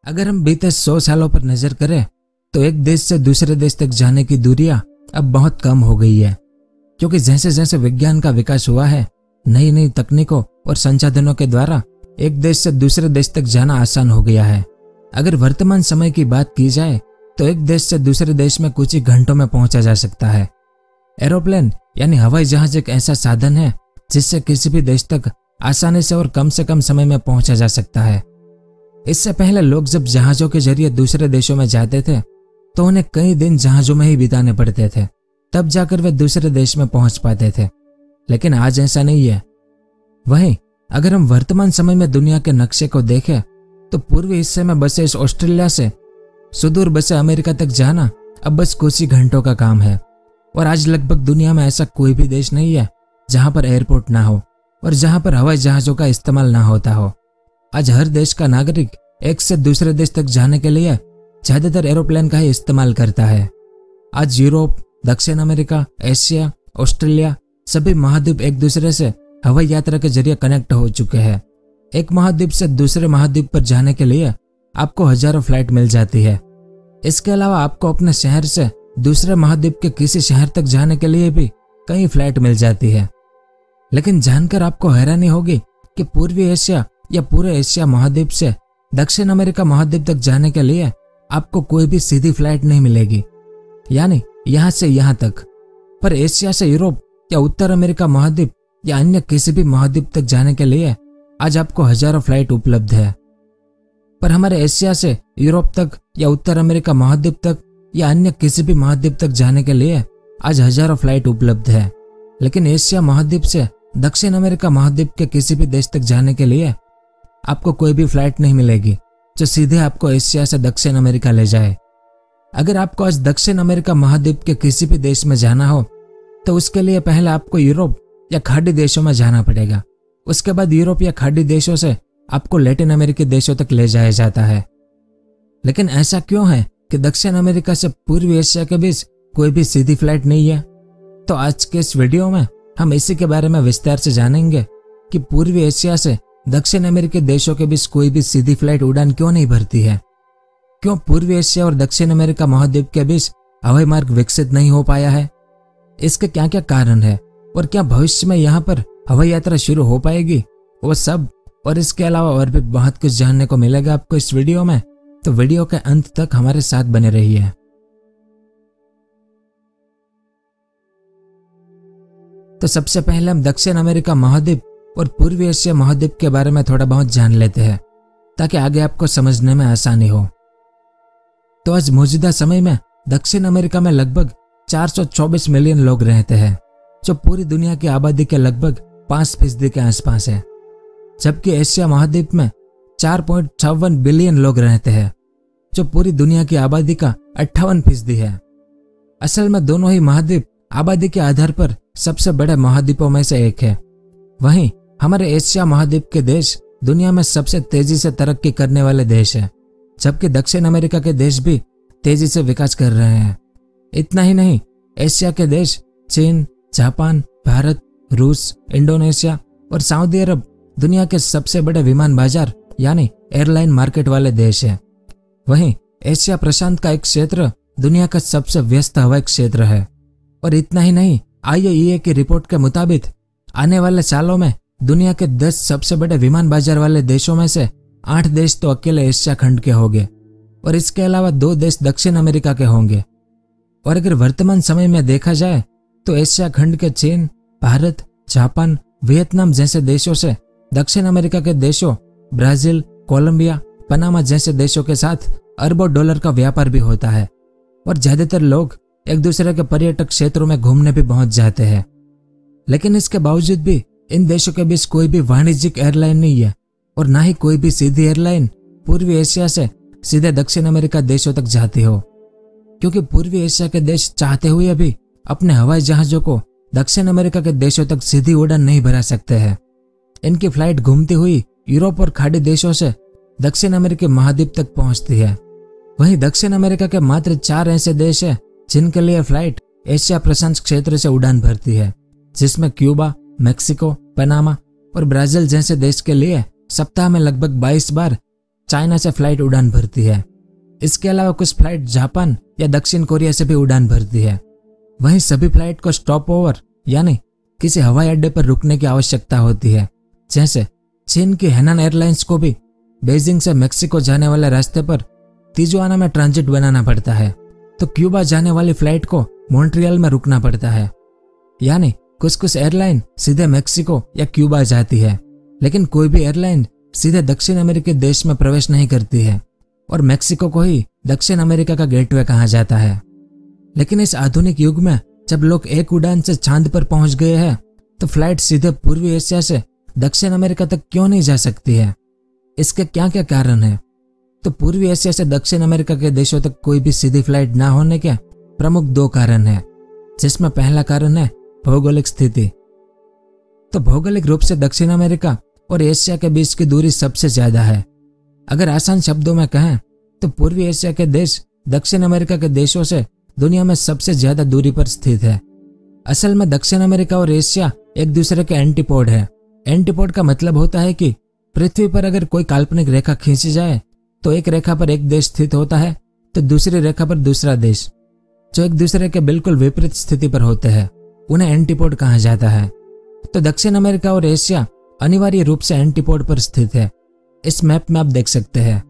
अगर हम बीते 100 सालों पर नजर करें तो एक देश से दूसरे देश तक जाने की दूरियां अब बहुत कम हो गई है, क्योंकि जैसे जैसे विज्ञान का विकास हुआ है, नई नई तकनीकों और संसाधनों के द्वारा एक देश से दूसरे देश तक जाना आसान हो गया है। अगर वर्तमान समय की बात की जाए तो एक देश से दूसरे देश में कुछ ही घंटों में पहुंचा जा सकता है। एरोप्लेन यानी हवाई जहाज एक ऐसा साधन है जिससे किसी भी देश तक आसानी से कम समय में पहुंचा जा सकता है। इससे पहले लोग जब जहाजों के जरिए दूसरे देशों में जाते थे तो उन्हें कई दिन जहाजों में ही बिताने पड़ते थे, तब जाकर वे दूसरे देश में पहुंच पाते थे। लेकिन आज ऐसा नहीं है। वहीं अगर हम वर्तमान समय में दुनिया के नक्शे को देखें तो पूर्वी हिस्से में बसे इस ऑस्ट्रेलिया से सुदूर बसे अमेरिका तक जाना अब बस कुछ ही घंटों का काम है। और आज लगभग दुनिया में ऐसा कोई भी देश नहीं है जहां पर एयरपोर्ट ना हो और जहां पर हवाई जहाजों का इस्तेमाल ना होता हो। आज हर देश का नागरिक एक से दूसरे देश तक जाने के लिए ज्यादातर एरोप्लेन का ही इस्तेमाल करता है। आज यूरोप, दक्षिण अमेरिका, एशिया, ऑस्ट्रेलिया सभी महाद्वीप एक दूसरे से हवाई यात्रा के जरिए कनेक्ट हो चुके हैं। एक महाद्वीप से दूसरे महाद्वीप पर जाने के लिए आपको हजारों फ्लाइट मिल जाती है। इसके अलावा आपको अपने शहर से दूसरे महाद्वीप के किसी शहर तक जाने के लिए भी कई फ्लाइट मिल जाती है। लेकिन जानकर आपको हैरानी होगी कि पूर्वी एशिया या पूरे एशिया महाद्वीप से दक्षिण अमेरिका महाद्वीप तक जाने के लिए आपको कोई भी सीधी फ्लाइट नहीं मिलेगी, यानी यहां से यहां तक। पर एशिया से यूरोप या उत्तर अमेरिका महाद्वीप या अन्य किसी भी महाद्वीप तक जाने के लिए आज आपको हजारों फ्लाइट उपलब्ध है। पर हमारे एशिया से यूरोप तक या उत्तर अमेरिका महाद्वीप तक या अन्य किसी भी महाद्वीप तक जाने के लिए आज हजारों फ्लाइट उपलब्ध है। लेकिन एशिया महाद्वीप से दक्षिण अमेरिका महाद्वीप के किसी भी देश तक जाने के लिए आपको कोई भी फ्लाइट नहीं मिलेगी जो सीधे आपको एशिया से दक्षिण अमेरिका ले जाए। अगर आपको आज दक्षिण अमेरिका महाद्वीप के किसी भी देश में जाना हो तो उसके लिए पहले आपको यूरोप या खाड़ी देशों में जाना पड़ेगा। उसके बाद यूरोप या खाड़ी देशों से आपको लैटिन अमेरिकी देशों तक ले जाया जाता है। लेकिन ऐसा क्यों है कि दक्षिण अमेरिका से पूर्वी एशिया के बीच कोई भी सीधी फ्लाइट नहीं है? तो आज के इस वीडियो में हम इसी के बारे में विस्तार से जानेंगे कि पूर्वी एशिया से दक्षिण अमेरिकी देशों के बीच कोई भी सीधी फ्लाइट उड़ान क्यों नहीं भरती है, क्यों पूर्वी एशिया और दक्षिण अमेरिका महाद्वीप के बीच हवाई मार्ग विकसित नहीं हो पाया है, इसके क्या क्या कारण है और क्या भविष्य में यहाँ पर हवाई यात्रा शुरू हो पाएगी, वो सब और इसके अलावा और भी बहुत कुछ जानने को मिलेगा आपको इस वीडियो में। तो वीडियो के अंत तक हमारे साथ बने रहिए। तो सबसे पहले हम दक्षिण अमेरिका महाद्वीप और पूर्वी एशिया महाद्वीप के बारे में थोड़ा बहुत जान लेते हैं ताकि आगे आपको समझने में आसानी हो। तो आज मौजूदा समय में दक्षिण अमेरिका में लगभग 424 मिलियन लोग रहते हैं, जो पूरी दुनिया की आबादी के लगभग 5% के आसपास है। जबकि एशिया महाद्वीप में 4.56 बिलियन लोग रहते हैं, जो पूरी दुनिया की आबादी का 58% है। असल में दोनों ही महाद्वीप आबादी के आधार पर सबसे बड़े महाद्वीपों में से एक है। वहीं हमारे एशिया महाद्वीप के देश दुनिया में सबसे तेजी से तरक्की करने वाले देश हैं, जबकि दक्षिण अमेरिका के देश भी तेजी से विकास कर रहे हैं। इतना ही नहीं, एशिया के देश चीन, जापान, भारत, रूस, इंडोनेशिया और सऊदी अरब दुनिया के सबसे बड़े विमान बाजार यानी एयरलाइन मार्केट वाले देश हैं। वहीं एशिया प्रशांत का एक क्षेत्र दुनिया का सबसे व्यस्त हवाई क्षेत्र है। और इतना ही नहीं, IAEA की रिपोर्ट के मुताबिक आने वाले सालों में दुनिया के 10 सबसे बड़े विमान बाजार वाले देशों में से 8 देश तो अकेले एशिया खंड के होंगे और इसके अलावा 2 देश दक्षिण अमेरिका के होंगे। और अगर वर्तमान समय में देखा जाए तो एशिया खंड के चीन, भारत, जापान, वियतनाम जैसे देशों से दक्षिण अमेरिका के देशों ब्राजील, कोलंबिया, पनामा जैसे देशों के साथ अरबों डॉलर का व्यापार भी होता है। और ज्यादातर लोग एक दूसरे के पर्यटक क्षेत्रों में घूमने भी पहुंच जाते हैं। लेकिन इसके बावजूद भी इन देशों के बीच कोई भी वाणिज्यिक एयरलाइन नहीं है और ना ही कोई भी सीधी एयरलाइन पूर्वी एशिया से सीधे दक्षिण अमेरिका देशों तक जाती हो, क्योंकि पूर्वी एशिया के देश चाहते हुए भी अपने हवाई जहाजों को दक्षिण अमेरिका के देशों तक सीधी उड़ान नहीं भरा सकते हैं। इनकी फ्लाइट घूमती हुई यूरोप और खाड़ी देशों से दक्षिण अमेरिकी महाद्वीप तक पहुंचती है। वहीं दक्षिण अमेरिका के मात्र 4 ऐसे देश हैं जिनके लिए फ्लाइट एशिया प्रशांत क्षेत्र से उड़ान भरती है, जिसमें क्यूबा, मेक्सिको, पनामा और ब्राजील जैसे देश के लिए सप्ताह में लगभग 22 बार चाइना से फ्लाइट उड़ान भरती है। इसके अलावा कुछ फ्लाइट जापान या दक्षिण कोरिया से भी उड़ान भरती है। वहीं सभी फ्लाइट को स्टॉप ओवर यानी किसी हवाई अड्डे पर रुकने की आवश्यकता होती है। जैसे चीन की हेनान एयरलाइंस को भी बीजिंग से मेक्सिको जाने वाले रास्ते पर तिजुआना में ट्रांजिट बनाना पड़ता है, तो क्यूबा जाने वाली फ्लाइट को मॉन्ट्रियल में रुकना पड़ता है। यानी कुछ एयरलाइन सीधे मेक्सिको या क्यूबा जाती है, लेकिन कोई भी एयरलाइन सीधे दक्षिण अमेरिकी देश में प्रवेश नहीं करती है और मेक्सिको को ही दक्षिण अमेरिका का गेटवे कहा जाता है। लेकिन इस आधुनिक युग में जब लोग एक उड़ान से चांद पर पहुंच गए हैं, तो फ्लाइट सीधे पूर्वी एशिया से दक्षिण अमेरिका तक क्यों नहीं जा सकती है? इसके क्या क्या कारण है? तो पूर्वी एशिया से दक्षिण अमेरिका के देशों तक कोई भी सीधी फ्लाइट ना होने के प्रमुख 2 कारण हैं, जिसमें पहला कारण है भौगोलिक स्थिति। तो भौगोलिक रूप से दक्षिण अमेरिका और एशिया के बीच की दूरी सबसे ज्यादा है। अगर आसान शब्दों में कहें तो पूर्वी एशिया के देश दक्षिण अमेरिका के देशों से दुनिया में सबसे ज्यादा दूरी पर स्थित है। असल में दक्षिण अमेरिका और एशिया एक दूसरे के एंटीपोड है। एंटीपोड का मतलब होता है कि पृथ्वी पर अगर कोई काल्पनिक रेखा खींची जाए तो एक रेखा पर एक देश स्थित होता है, तो दूसरी रेखा पर दूसरा देश, जो एक दूसरे के बिल्कुल विपरीत स्थिति पर होते हैं, उन्हें एंटीपोड कहा जाता है। तो दक्षिण अमेरिका और एशिया अनिवार्य रूप से एंटीपोड पर स्थित है। इस मैप में आप देख सकते हैं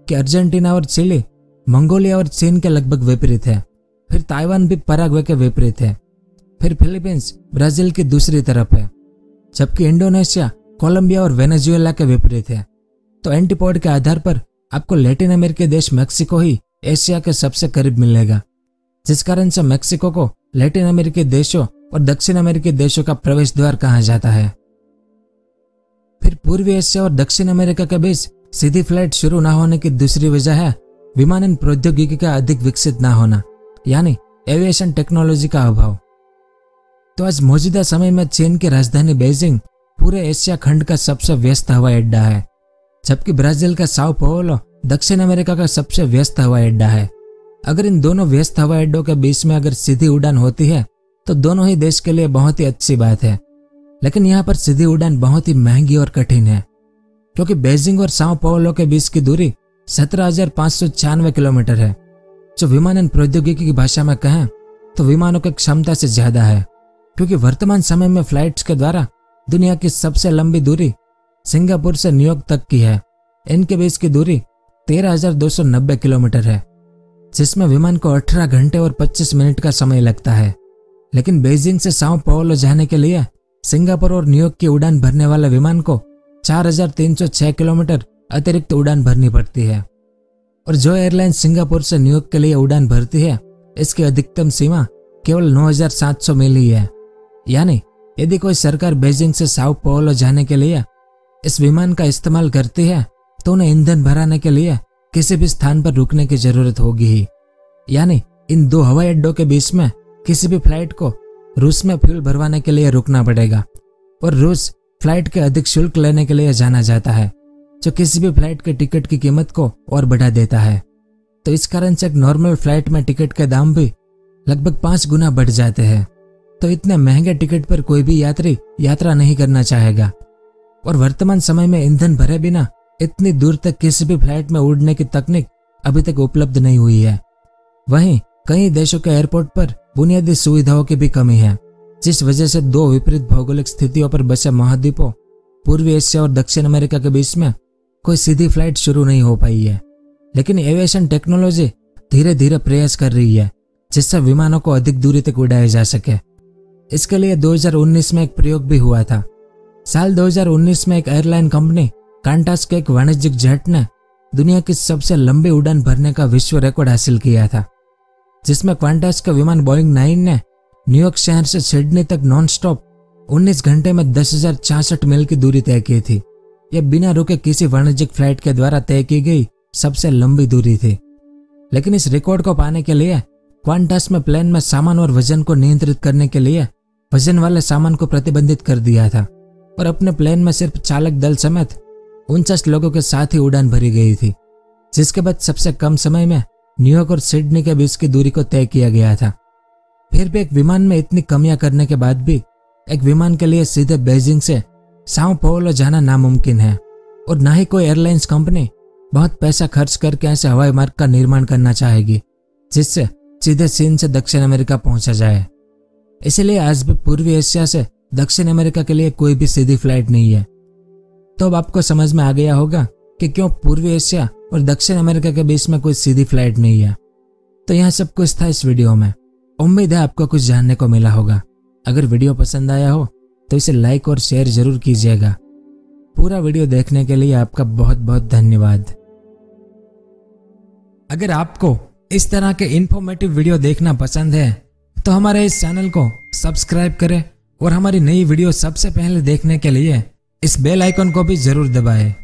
कि अर्जेंटीना और चिली मंगोलिया और चीन के लगभग विपरीत है। फिर ताइवान भी पराग्वे के विपरीत है। फिर फिलीपींस ब्राजील की दूसरी तरफ है, जबकि इंडोनेशिया कोलंबिया और वेनेजुएला के विपरीत है। तो एंटीपोड के आधार पर आपको लैटिन अमेरिकी देश मेक्सिको ही एशिया के सबसे करीब मिलेगा, जिस कारण से मेक्सिको को लैटिन अमेरिकी देशों और दक्षिण अमेरिकी देशों का प्रवेश द्वार कहा जाता है। फिर पूर्वी एशिया और दक्षिण अमेरिका के बीच सीधी फ्लाइट शुरू न होने की दूसरी वजह है विमानन प्रौद्योगिकी का अधिक विकसित न होना, यानी एविएशन टेक्नोलॉजी का अभाव। तो आज मौजूदा समय में चीन की राजधानी बीजिंग पूरे एशिया खंड का सबसे व्यस्त हवाई अड्डा है, जबकि ब्राजील का साओ पाउलो दक्षिण अमेरिका का सबसे व्यस्त हवाई अड्डा है। अगर इन दोनों व्यस्त हवाई अड्डों के बीच में अगर सीधी उड़ान होती है तो दोनों ही देश के लिए बहुत ही अच्छी बात है। लेकिन यहाँ पर सीधी उड़ान बहुत ही महंगी और कठिन है, क्योंकि बीजिंग और साओ पाउलो के बीच की दूरी 17,596 किलोमीटर है, जो विमानन प्रौद्योगिकी की भाषा में कहें तो विमानों की क्षमता से ज्यादा है। क्योंकि वर्तमान समय में फ्लाइट्स के द्वारा दुनिया की सबसे लंबी दूरी सिंगापुर से न्यूयॉर्क तक की है। इनके बीच की दूरी 13,290 किलोमीटर है, जिसमें विमान को 18 घंटे और 25 मिनट का समय लगता है। लेकिन बीजिंग से साओ पाउलो जाने के लिए सिंगापुर और न्यूयॉर्क की उड़ान भरने वाले विमान को 4,306 किलोमीटर अतिरिक्त उड़ान भरनी पड़ती है। और जो एयरलाइन सिंगापुर से न्यूयॉर्क के लिए उड़ान भरती है, इसकी अधिकतम सीमा केवल 9,700 मील ही है। यानी यदि कोई सरकार बीजिंग से साओ पाउलो जाने के लिए इस विमान का इस्तेमाल करती है, तो उन्हें ईंधन भराने के लिए किसी भी स्थान पर रुकने की जरूरत होगी ही। यानी इन 2 हवाई अड्डों के बीच में किसी भी फ्लाइट को रूस में फ्यूल भरवाने के लिए रुकना पड़ेगा, और रूस फ्लाइट के अधिक शुल्क लेने के लिए जाना जाता है, जो किसी भी फ्लाइट के टिकट की कीमत को और बढ़ा देता है। तो इस कारण से एक नॉर्मल फ्लाइट में टिकट के दाम भी लगभग 5 गुना बढ़ जाते हैं। तो इतने महंगे टिकट पर कोई भी यात्री यात्रा नहीं करना चाहेगा। और वर्तमान समय में ईंधन भरे बिना इतनी दूर तक किसी भी फ्लाइट में उड़ने की तकनीक अभी तक उपलब्ध नहीं हुई है। वहीं कई देशों के एयरपोर्ट पर बुनियादी सुविधाओं की भी कमी है, जिस वजह से 2 विपरीत भौगोलिक स्थितियों पर बसे महाद्वीपों पूर्वी एशिया और दक्षिण अमेरिका के बीच में कोई सीधी फ्लाइट शुरू नहीं हो पाई है। लेकिन एविएशन टेक्नोलॉजी धीरे धीरे प्रयास कर रही है, जिससे विमानों को अधिक दूरी तक उड़ाया जा सके। इसके लिए 2019 में एक प्रयोग भी हुआ था। साल 2019 में एक एयरलाइन कंपनी कांटास के एक वाणिज्यिक जेट ने दुनिया की सबसे लंबी उड़ान भरने का विश्व रिकॉर्ड हासिल किया था, जिसमें क्वांटास के विमान बोइंग 9 ने न्यूयॉर्क शहर से सिडनी तक नॉन स्टॉप 19 घंटे में 10,066 मील की दूरी तय की थी। यह बिना रुके किसी वाणिज्यिक फ्लाइट के द्वारा तय की गई सबसे लंबी दूरी थी। लेकिन इस रिकॉर्ड को पाने के लिए क्वांटास में प्लेन में सामान और वजन को नियंत्रित करने के लिए वजन वाले सामान को प्रतिबंधित कर दिया था, और अपने प्लेन में सिर्फ चालक दल समेत 49 लोगों के साथ ही उड़ान भरी गई थी, जिसके बाद सबसे कम समय में न्यूयॉर्क और सिडनी के बीच की दूरी को तय किया गया था। फिर भी एक विमान में इतनी कमियां करने के बाद भी एक विमान के लिए सीधे बीजिंग से साओ पाउलो जाना नामुमकिन है, और ना ही कोई एयरलाइंस कंपनी बहुत पैसा खर्च करके ऐसे हवाई मार्ग का निर्माण करना चाहेगी जिससे सीधे चीन से दक्षिण अमेरिका पहुंचा जाए। इसलिए आज भी पूर्वी एशिया से दक्षिण अमेरिका के लिए कोई भी सीधी फ्लाइट नहीं है। तो अब आपको समझ में आ गया होगा कि क्यों पूर्वी एशिया और दक्षिण अमेरिका के बीच में कोई सीधी फ्लाइट नहीं है। तो यह सब कुछ था इस वीडियो में। उम्मीद है आपको कुछ जानने को मिला होगा। अगर वीडियो पसंद आया हो तो इसे लाइक और शेयर जरूर कीजिएगा। पूरा वीडियो देखने के लिए आपका बहुत बहुत धन्यवाद। अगर आपको इस तरह के इंफॉर्मेटिव वीडियो देखना पसंद है तो हमारे इस चैनल को सब्सक्राइब करें और हमारी नई वीडियो सबसे पहले देखने के लिए इस बेल आइकन को भी जरूर दबाएं।